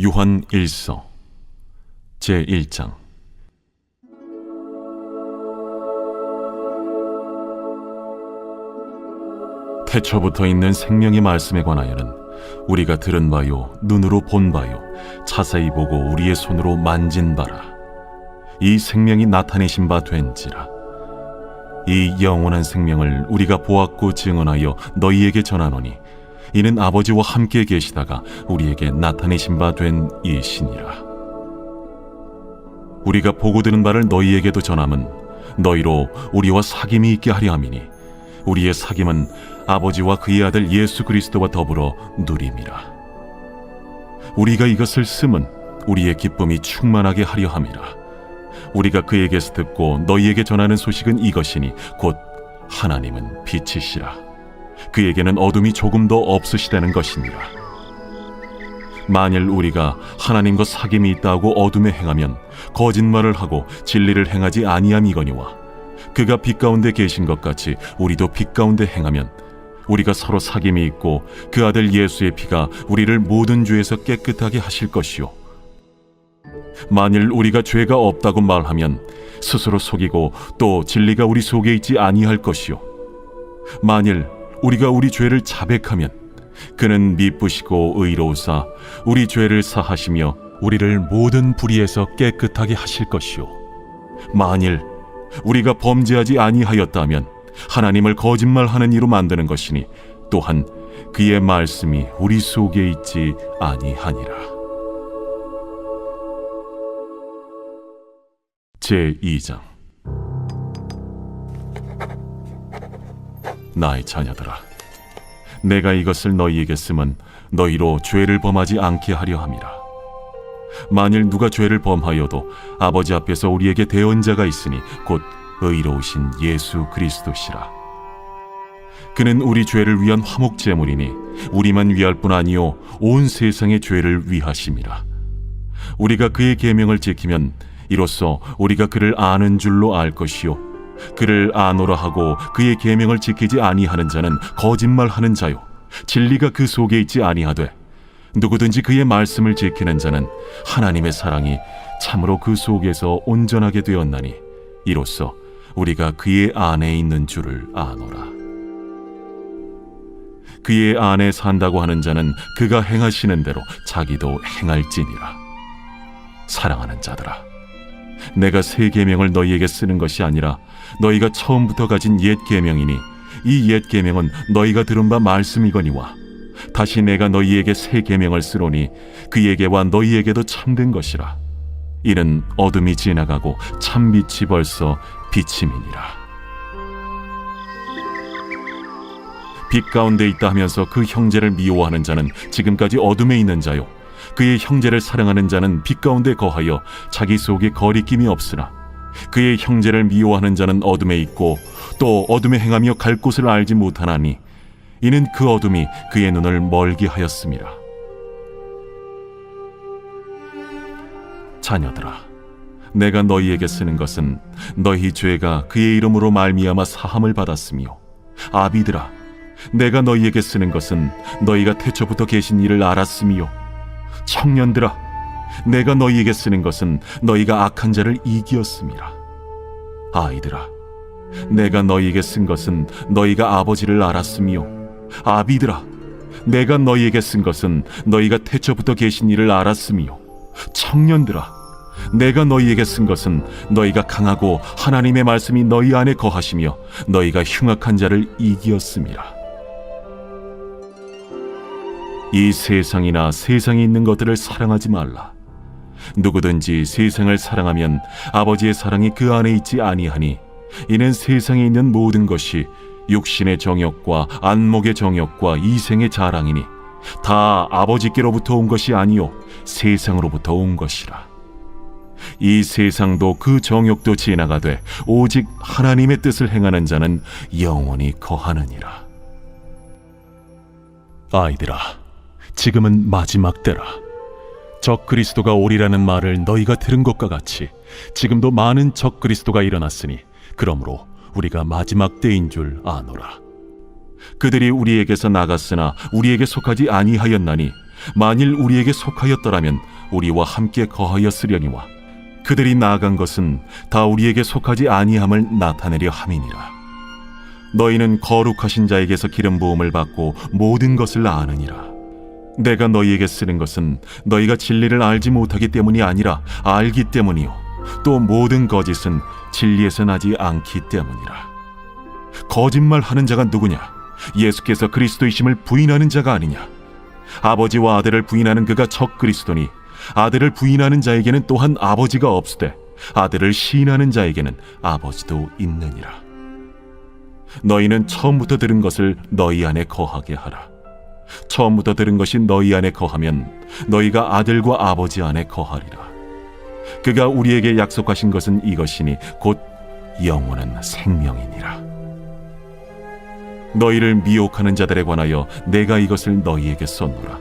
요한 1서 제1장. 태초부터 있는 생명의 말씀에 관하여는 우리가 들은 바요 눈으로 본 바요 자세히 보고 우리의 손으로 만진 바라. 이 생명이 나타내신 바 된지라. 이 영원한 생명을 우리가 보았고 증언하여 너희에게 전하노니 이는 아버지와 함께 계시다가 우리에게 나타내신 바 된 이시니라. 우리가 보고 들은 바를 너희에게도 전함은 너희로 우리와 사귐이 있게 하려 함이니 우리의 사귐은 아버지와 그의 아들 예수 그리스도와 더불어 누림이라. 우리가 이것을 쓰면 우리의 기쁨이 충만하게 하려 함이라. 우리가 그에게서 듣고 너희에게 전하는 소식은 이것이니 곧 하나님은 빛이시라. 그에게는 어둠이 조금도 없으시다는 것이니라. 만일 우리가 하나님과 사귐이 있다고 어둠에 행하면 거짓말을 하고 진리를 행하지 아니함이거니와 그가 빛 가운데 계신 것 같이 우리도 빛 가운데 행하면 우리가 서로 사귐이 있고 그 아들 예수의 피가 우리를 모든 죄에서 깨끗하게 하실 것이요, 만일 우리가 죄가 없다고 말하면 스스로 속이고 또 진리가 우리 속에 있지 아니할 것이요, 만일 우리가 우리 죄를 자백하면 그는 미쁘시고 의로우사 우리 죄를 사하시며 우리를 모든 불의에서 깨끗하게 하실 것이요, 만일 우리가 범죄하지 아니하였다면 하나님을 거짓말하는 이로 만드는 것이니 또한 그의 말씀이 우리 속에 있지 아니하니라. 제2장. 나의 자녀들아, 내가 이것을 너희에게 쓰면 너희로 죄를 범하지 않게 하려 함이라. 만일 누가 죄를 범하여도 아버지 앞에서 우리에게 대언자가 있으니 곧 의로우신 예수 그리스도시라. 그는 우리 죄를 위한 화목제물이니 우리만 위할 뿐 아니요 온 세상의 죄를 위하심이라. 우리가 그의 계명을 지키면 이로써 우리가 그를 아는 줄로 알 것이요, 그를 아노라 하고 그의 계명을 지키지 아니하는 자는 거짓말하는 자요 진리가 그 속에 있지 아니하되 누구든지 그의 말씀을 지키는 자는 하나님의 사랑이 참으로 그 속에서 온전하게 되었나니 이로써 우리가 그의 안에 있는 줄을 아노라. 그의 안에 산다고 하는 자는 그가 행하시는 대로 자기도 행할지니라. 사랑하는 자들아, 내가 새 계명을 너희에게 쓰는 것이 아니라 너희가 처음부터 가진 옛 계명이니 이 옛 계명은 너희가 들은 바 말씀이거니와 다시 내가 너희에게 새 계명을 쓰노니 그에게와 너희에게도 참된 것이라. 이는 어둠이 지나가고 참빛이 벌써 비침이니라. 빛 가운데 있다 하면서 그 형제를 미워하는 자는 지금까지 어둠에 있는 자요, 그의 형제를 사랑하는 자는 빛 가운데 거하여 자기 속에 거리낌이 없으나 그의 형제를 미워하는 자는 어둠에 있고 또 어둠에 행하며 갈 곳을 알지 못하나니 이는 그 어둠이 그의 눈을 멀게 하였음이라. 자녀들아, 내가 너희에게 쓰는 것은 너희 죄가 그의 이름으로 말미암아 사함을 받았으며, 아비들아, 내가 너희에게 쓰는 것은 너희가 태초부터 계신 이를 알았으며, 청년들아, 내가 너희에게 쓰는 것은 너희가 악한 자를 이기었음이라. 아이들아, 내가 너희에게 쓴 것은 너희가 아버지를 알았으며, 아비들아, 내가 너희에게 쓴 것은 너희가 태초부터 계신 이를 알았으며, 청년들아, 내가 너희에게 쓴 것은 너희가 강하고 하나님의 말씀이 너희 안에 거하시며 너희가 흉악한 자를 이기었음이라. 이 세상이나 세상에 있는 것들을 사랑하지 말라. 누구든지 세상을 사랑하면 아버지의 사랑이 그 안에 있지 아니하니 이는 세상에 있는 모든 것이 육신의 정욕과 안목의 정욕과 이생의 자랑이니 다 아버지께로부터 온 것이 아니요 세상으로부터 온 것이라. 이 세상도 그 정욕도 지나가되 오직 하나님의 뜻을 행하는 자는 영원히 거하느니라. 아이들아, 지금은 마지막 때라. 적 그리스도가 오리라는 말을 너희가 들은 것과 같이 지금도 많은 적 그리스도가 일어났으니 그러므로 우리가 마지막 때인 줄 아노라. 그들이 우리에게서 나갔으나 우리에게 속하지 아니하였나니 만일 우리에게 속하였더라면 우리와 함께 거하였으려니와 그들이 나아간 것은 다 우리에게 속하지 아니함을 나타내려 함이니라. 너희는 거룩하신 자에게서 기름 부음을 받고 모든 것을 아느니라. 내가 너희에게 쓰는 것은 너희가 진리를 알지 못하기 때문이 아니라 알기 때문이요 또 모든 거짓은 진리에서 나지 않기 때문이라. 거짓말하는 자가 누구냐? 예수께서 그리스도이심을 부인하는 자가 아니냐? 아버지와 아들을 부인하는 그가 적 그리스도니 아들을 부인하는 자에게는 또한 아버지가 없으되 아들을 시인하는 자에게는 아버지도 있느니라. 너희는 처음부터 들은 것을 너희 안에 거하게 하라. 처음부터 들은 것이 너희 안에 거하면 너희가 아들과 아버지 안에 거하리라. 그가 우리에게 약속하신 것은 이것이니 곧 영원한 생명이니라. 너희를 미혹하는 자들에 관하여 내가 이것을 너희에게 썼노라.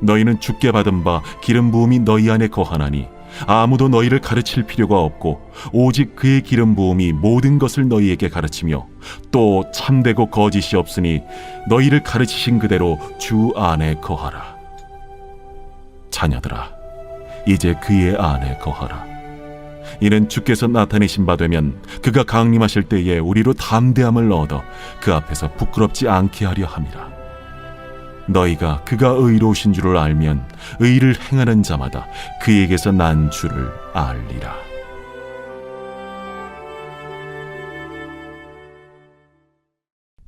너희는 주께 받은 바 기름 부음이 너희 안에 거하나니 아무도 너희를 가르칠 필요가 없고 오직 그의 기름 부음이 모든 것을 너희에게 가르치며 또 참되고 거짓이 없으니 너희를 가르치신 그대로 주 안에 거하라. 자녀들아, 이제 그의 안에 거하라. 이는 주께서 나타내신 바 되면 그가 강림하실 때에 우리로 담대함을 얻어 그 앞에서 부끄럽지 않게 하려 함이라. 너희가 그가 의로우신 줄을 알면 의를 행하는 자마다 그에게서 난 줄을 알리라.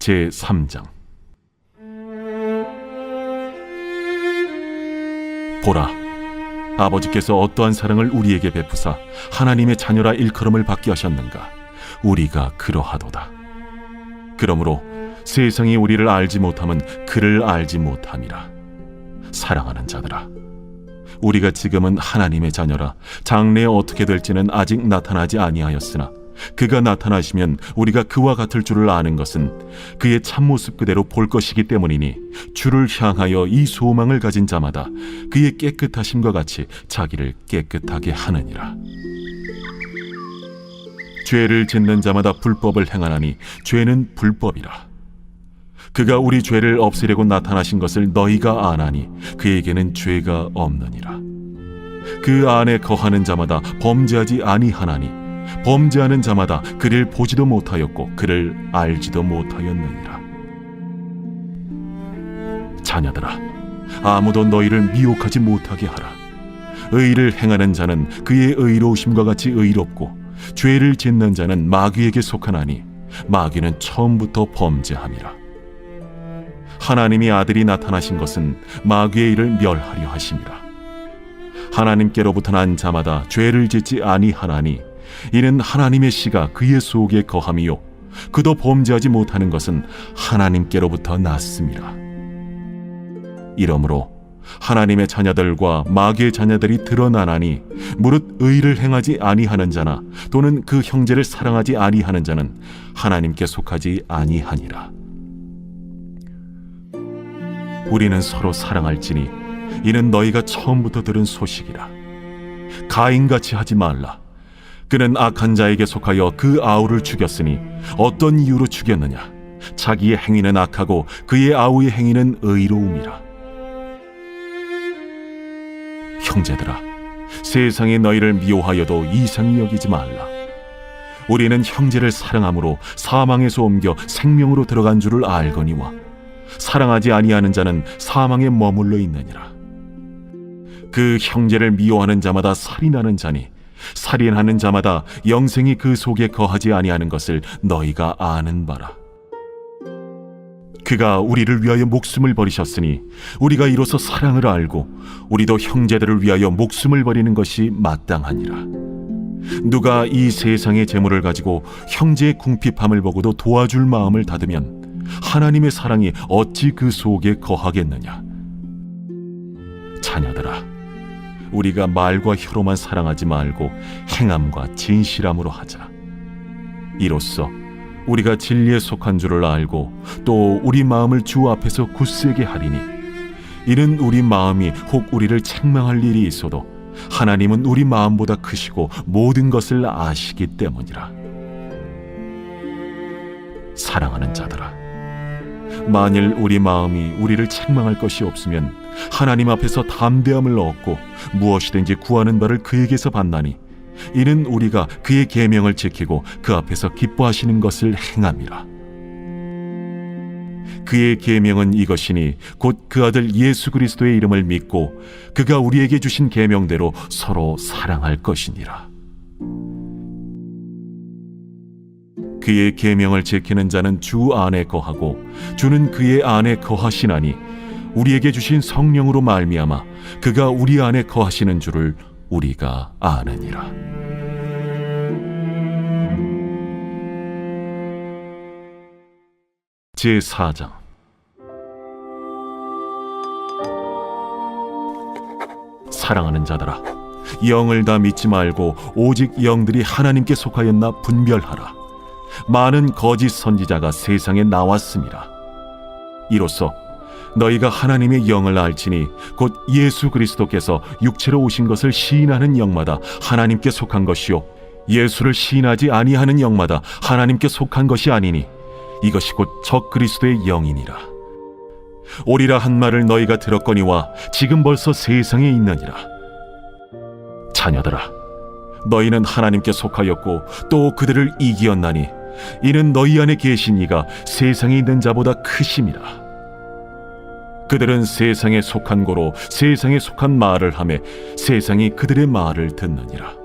제3장. 보라, 아버지께서 어떠한 사랑을 우리에게 베푸사 하나님의 자녀라 일컬음을 받게 하셨는가? 우리가 그러하도다. 그러므로 세상이 우리를 알지 못함은 그를 알지 못함이라. 사랑하는 자들아, 우리가 지금은 하나님의 자녀라 장래에 어떻게 될지는 아직 나타나지 아니하였으나 그가 나타나시면 우리가 그와 같을 줄을 아는 것은 그의 참모습 그대로 볼 것이기 때문이니 주를 향하여 이 소망을 가진 자마다 그의 깨끗하심과 같이 자기를 깨끗하게 하느니라. 죄를 짓는 자마다 불법을 행하나니 죄는 불법이라. 그가 우리 죄를 없애려고 나타나신 것을 너희가 아나니 그에게는 죄가 없느니라. 그 안에 거하는 자마다 범죄하지 아니하나니 범죄하는 자마다 그를 보지도 못하였고 그를 알지도 못하였느니라. 자녀들아, 아무도 너희를 미혹하지 못하게 하라. 의를 행하는 자는 그의 의로우심과 같이 의롭고 죄를 짓는 자는 마귀에게 속하나니 마귀는 처음부터 범죄함이라. 하나님이 아들이 나타나신 것은 마귀의 일을 멸하려 하심이라. 하나님께로부터 난 자마다 죄를 짓지 아니하나니 이는 하나님의 씨가 그의 속에 거함이요 그도 범죄하지 못하는 것은 하나님께로부터 났음이라. 이러므로 하나님의 자녀들과 마귀의 자녀들이 드러나나니 무릇 의를 행하지 아니하는 자나 또는 그 형제를 사랑하지 아니하는 자는 하나님께 속하지 아니하니라. 우리는 서로 사랑할지니 이는 너희가 처음부터 들은 소식이라. 가인같이 하지 말라. 그는 악한 자에게 속하여 그 아우를 죽였으니 어떤 이유로 죽였느냐? 자기의 행위는 악하고 그의 아우의 행위는 의로움이라. 형제들아, 세상이 너희를 미워하여도 이상히 여기지 말라. 우리는 형제를 사랑함으로 사망에서 옮겨 생명으로 들어간 줄을 알거니와 사랑하지 아니하는 자는 사망에 머물러 있느니라. 그 형제를 미워하는 자마다 살인하는 자니 살인하는 자마다 영생이 그 속에 거하지 아니하는 것을 너희가 아는 바라. 그가 우리를 위하여 목숨을 버리셨으니 우리가 이로써 사랑을 알고 우리도 형제들을 위하여 목숨을 버리는 것이 마땅하니라. 누가 이 세상의 재물을 가지고 형제의 궁핍함을 보고도 도와줄 마음을 닫으면 하나님의 사랑이 어찌 그 속에 거하겠느냐? 자녀들아, 우리가 말과 혀로만 사랑하지 말고 행함과 진실함으로 하자. 이로써 우리가 진리에 속한 줄을 알고 또 우리 마음을 주 앞에서 굳세게 하리니 이는 우리 마음이 혹 우리를 책망할 일이 있어도 하나님은 우리 마음보다 크시고 모든 것을 아시기 때문이라. 사랑하는 자들아, 만일 우리 마음이 우리를 책망할 것이 없으면 하나님 앞에서 담대함을 얻고 무엇이든지 구하는 바를 그에게서 받나니 이는 우리가 그의 계명을 지키고 그 앞에서 기뻐하시는 것을 행함이라. 그의 계명은 이것이니 곧 그 아들 예수 그리스도의 이름을 믿고 그가 우리에게 주신 계명대로 서로 사랑할 것이니라. 그의 계명을 지키는 자는 주 안에 거하고 주는 그의 안에 거하시나니 우리에게 주신 성령으로 말미암아 그가 우리 안에 거하시는 줄을 우리가 아느니라. 제4장. 사랑하는 자들아, 영을 다 믿지 말고 오직 영들이 하나님께 속하였나 분별하라. 많은 거짓 선지자가 세상에 나왔습니다. 이로써 너희가 하나님의 영을 알지니 곧 예수 그리스도께서 육체로 오신 것을 시인하는 영마다 하나님께 속한 것이요 예수를 시인하지 아니하는 영마다 하나님께 속한 것이 아니니 이것이 곧 적 그리스도의 영이니라. 오리라 한 말을 너희가 들었거니와 지금 벌써 세상에 있느니라. 자녀들아, 너희는 하나님께 속하였고 또 그들을 이기었나니 이는 너희 안에 계신 이가 세상에 있는 자보다 크심이라. 그들은 세상에 속한 고로 세상에 속한 말을 하며 세상이 그들의 말을 듣느니라.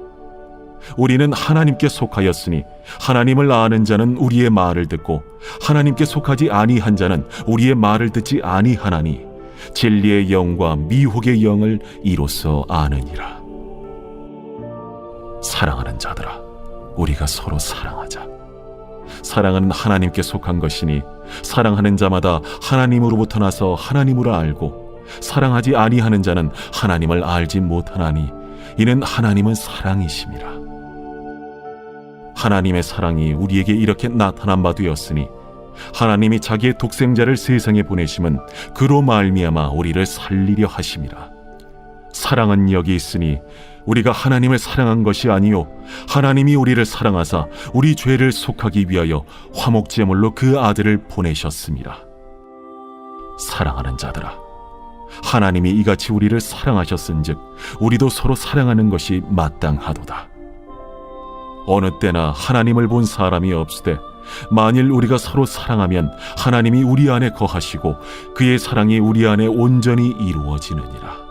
우리는 하나님께 속하였으니 하나님을 아는 자는 우리의 말을 듣고 하나님께 속하지 아니한 자는 우리의 말을 듣지 아니하나니 진리의 영과 미혹의 영을 이로써 아느니라. 사랑하는 자들아, 우리가 서로 사랑하자. 사랑은 하나님께 속한 것이니 사랑하는 자마다 하나님으로부터 나서 하나님으로 알고 사랑하지 아니하는 자는 하나님을 알지 못하나니 이는 하나님은 사랑이심이라. 하나님의 사랑이 우리에게 이렇게 나타난 바 되었으니 하나님이 자기의 독생자를 세상에 보내심은 그로 말미암아 우리를 살리려 하심이라. 사랑은 여기 있으니 우리가 하나님을 사랑한 것이 아니요 하나님이 우리를 사랑하사 우리 죄를 속하기 위하여 화목제물로 그 아들을 보내셨습니다. 사랑하는 자들아, 하나님이 이같이 우리를 사랑하셨은즉 우리도 서로 사랑하는 것이 마땅하도다. 어느 때나 하나님을 본 사람이 없으되 만일 우리가 서로 사랑하면 하나님이 우리 안에 거하시고 그의 사랑이 우리 안에 온전히 이루어지느니라.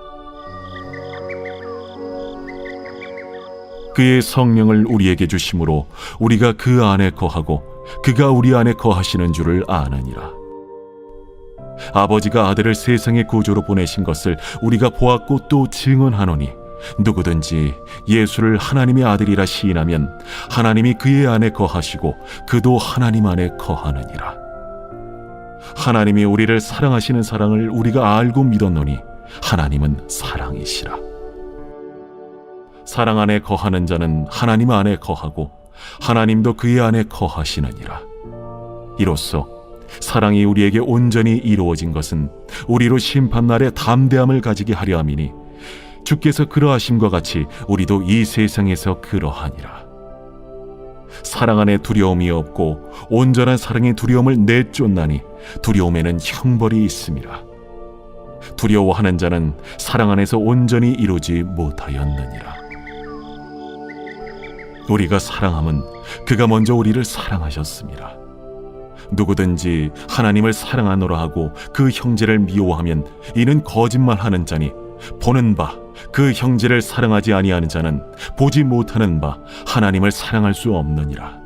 그의 성령을 우리에게 주심으로 우리가 그 안에 거하고 그가 우리 안에 거하시는 줄을 아느니라. 아버지가 아들을 세상의 구주로 보내신 것을 우리가 보았고 또 증언하노니 누구든지 예수를 하나님의 아들이라 시인하면 하나님이 그의 안에 거하시고 그도 하나님 안에 거하느니라. 하나님이 우리를 사랑하시는 사랑을 우리가 알고 믿었노니 하나님은 사랑이시라. 사랑 안에 거하는 자는 하나님 안에 거하고 하나님도 그의 안에 거하시느니라. 이로써 사랑이 우리에게 온전히 이루어진 것은 우리로 심판날에 담대함을 가지게 하려 함이니 주께서 그러하심과 같이 우리도 이 세상에서 그러하니라. 사랑 안에 두려움이 없고 온전한 사랑의 두려움을 내쫓나니 두려움에는 형벌이 있음이라. 두려워하는 자는 사랑 안에서 온전히 이루지 못하였느니라. 우리가 사랑함은 그가 먼저 우리를 사랑하셨습니다. 누구든지 하나님을 사랑하노라 하고 그 형제를 미워하면 이는 거짓말하는 자니 보는 바 그 형제를 사랑하지 아니하는 자는 보지 못하는 바 하나님을 사랑할 수 없느니라.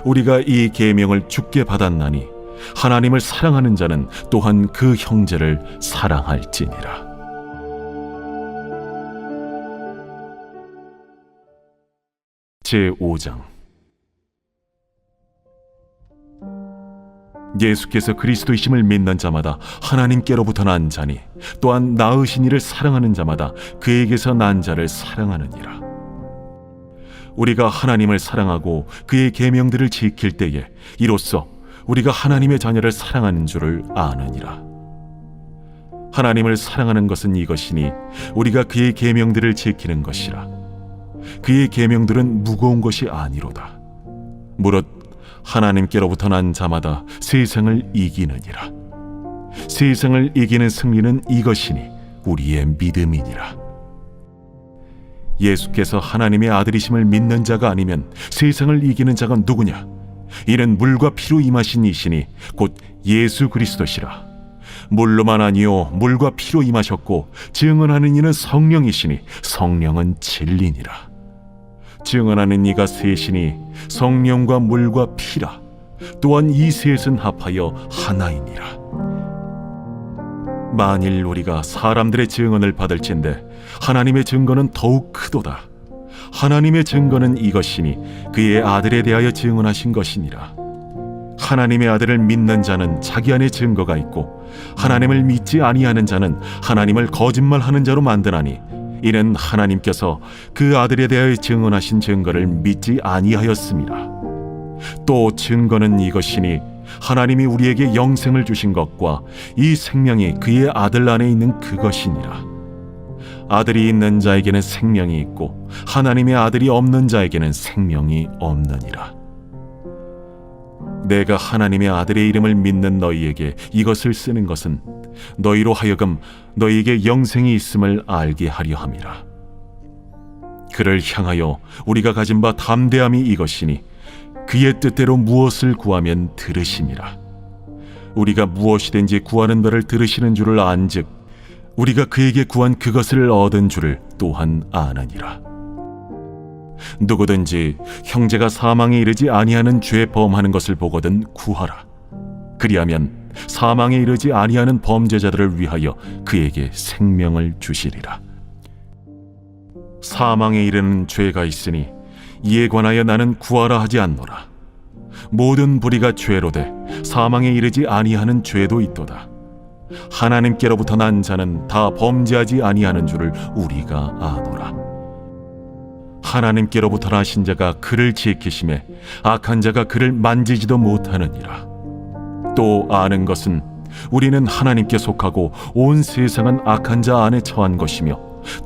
우리가 이 계명을 주께 받았나니 하나님을 사랑하는 자는 또한 그 형제를 사랑할지니라. 제5장. 예수께서 그리스도이심을 믿는 자마다 하나님께로부터 난 자니 또한 낳으신 이를 사랑하는 자마다 그에게서 난 자를 사랑하느니라. 우리가 하나님을 사랑하고 그의 계명들을 지킬 때에 이로써 우리가 하나님의 자녀를 사랑하는 줄을 아느니라. 하나님을 사랑하는 것은 이것이니 우리가 그의 계명들을 지키는 것이라. 그의 계명들은 무거운 것이 아니로다. 무릇 하나님께로부터 난 자마다 세상을 이기느니라. 세상을 이기는 승리는 이것이니 우리의 믿음이니라. 예수께서 하나님의 아들이심을 믿는 자가 아니면 세상을 이기는 자가 누구냐? 이는 물과 피로 임하신 이시니 곧 예수 그리스도시라. 물로만 아니요 물과 피로 임하셨고 증언하는 이는 성령이시니 성령은 진리니라. 증언하는 이가 셋이니 성령과 물과 피라. 또한 이 셋은 합하여 하나이니라. 만일 우리가 사람들의 증언을 받을진대 하나님의 증거는 더욱 크도다. 하나님의 증거는 이것이니 그의 아들에 대하여 증언하신 것이니라. 하나님의 아들을 믿는 자는 자기 안에 증거가 있고 하나님을 믿지 아니하는 자는 하나님을 거짓말하는 자로 만드나니 이는 하나님께서 그 아들에 대하여 증언하신 증거를 믿지 아니하였습니다. 또 증거는 이것이니 하나님이 우리에게 영생을 주신 것과 이 생명이 그의 아들 안에 있는 그것이니라. 아들이 있는 자에게는 생명이 있고 하나님의 아들이 없는 자에게는 생명이 없느니라. 내가 하나님의 아들의 이름을 믿는 너희에게 이것을 쓰는 것은 너희로 하여금 너희에게 영생이 있음을 알게 하려 함이라. 그를 향하여 우리가 가진 바 담대함이 이것이니 그의 뜻대로 무엇을 구하면 들으심이라. 우리가 무엇이든지 구하는 바를 들으시는 줄을 안즉 우리가 그에게 구한 그것을 얻은 줄을 또한 아느니라. 누구든지 형제가 사망에 이르지 아니하는 죄 범하는 것을 보거든 구하라. 그리하면 사망에 이르지 아니하는 범죄자들을 위하여 그에게 생명을 주시리라. 사망에 이르는 죄가 있으니 이에 관하여 나는 구하라 하지 않노라. 모든 불의가 죄로 돼 사망에 이르지 아니하는 죄도 있도다. 하나님께로부터 난 자는 다 범죄하지 아니하는 줄을 우리가 아노라. 하나님께로부터 나신 자가 그를 지키심에 악한 자가 그를 만지지도 못하느니라. 또 아는 것은 우리는 하나님께 속하고 온 세상은 악한 자 안에 처한 것이며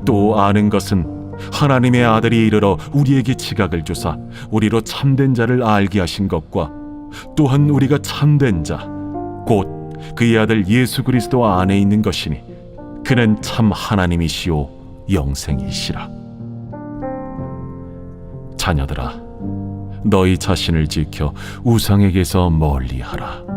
또 아는 것은 하나님의 아들이 이르러 우리에게 지각을 주사 우리로 참된 자를 알게 하신 것과 또한 우리가 참된 자 곧 그의 아들 예수 그리스도 안에 있는 것이니 그는 참 하나님이시오 영생이시라. 자녀들아, 너희 자신을 지켜 우상에게서 멀리하라.